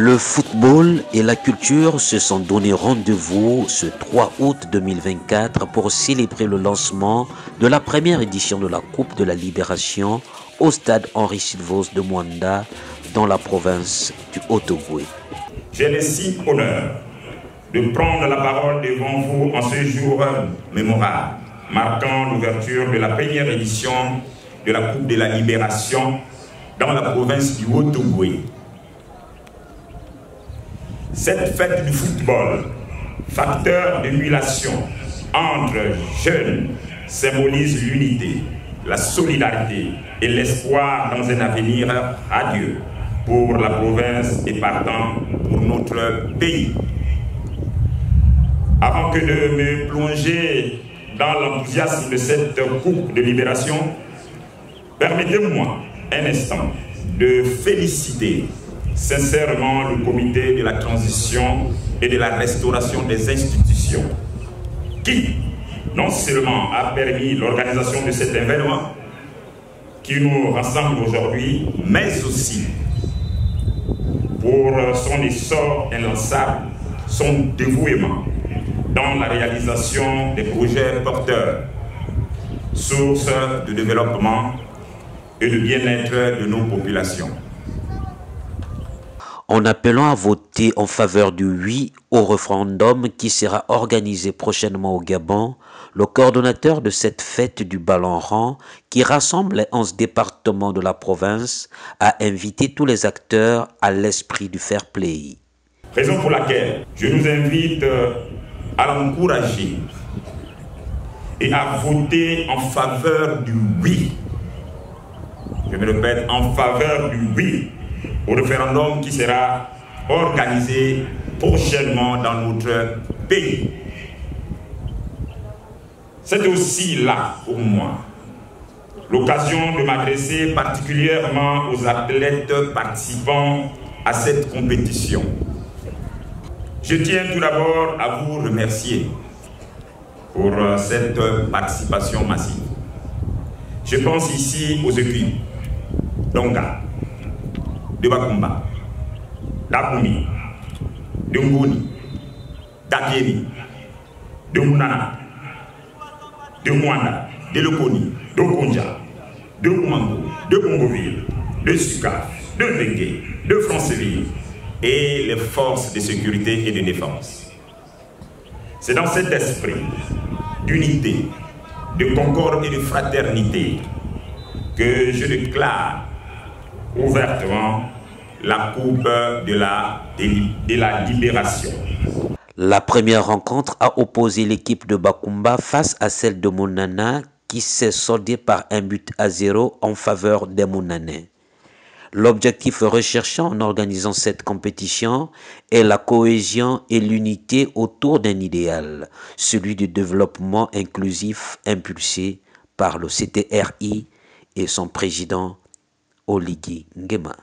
Le football et la culture se sont donné rendez-vous ce 3 août 2024 pour célébrer le lancement de la première édition de la Coupe de la Libération au stade Henri Silvos de Mwanda dans la province du Haut-Ogooué. J'ai le si honneur de prendre la parole devant vous en ce jour mémorable, marquant l'ouverture de la première édition de la Coupe de la Libération dans la province du Haut-Ogooué. Cette fête du football, facteur d'émulation entre jeunes, symbolise l'unité, la solidarité et l'espoir dans un avenir radieux pour la province et partant pour notre pays. Avant que de me plonger dans l'enthousiasme de cette Coupe de Libération, permettez-moi un instant de féliciter sincèrement le comité de la transition et de la restauration des institutions qui non seulement a permis l'organisation de cet événement qui nous rassemble aujourd'hui, mais aussi pour son essor inlassable, son dévouement dans la réalisation des projets porteurs, source de développement et de bien-être de nos populations. En appelant à voter en faveur du oui au référendum qui sera organisé prochainement au Gabon, le coordonnateur de cette fête du ballon rond, qui rassemble les 11 départements de la province, a invité tous les acteurs à l'esprit du fair play. Raison pour laquelle je nous invite à l'encourager et à voter en faveur du oui. Je me répète, en faveur du oui au référendum qui sera organisé prochainement dans notre pays. C'est aussi là, pour moi, l'occasion de m'adresser particulièrement aux athlètes participant à cette compétition. Je tiens tout d'abord à vous remercier pour cette participation massive. Je pense ici aux équipes d'Onga, de Bakumba, d'Akoumi, de Ngoni, d'Akieni, de Mounana, de Mwanda, de Lokoni, de Konja, de Koumango, de Congoville, de Suka, de Bengue, de Franceville et les forces de sécurité et de défense. C'est dans cet esprit d'unité, de concorde et de fraternité que je déclare ouvertement la Coupe de la Libération. La première rencontre a opposé l'équipe de Bakumba face à celle de Mounana qui s'est soldée par 1-0 en faveur des Mounanais. L'objectif recherché en organisant cette compétition est la cohésion et l'unité autour d'un idéal, celui du développement inclusif impulsé par le CTRI et son président Oligui Nguema.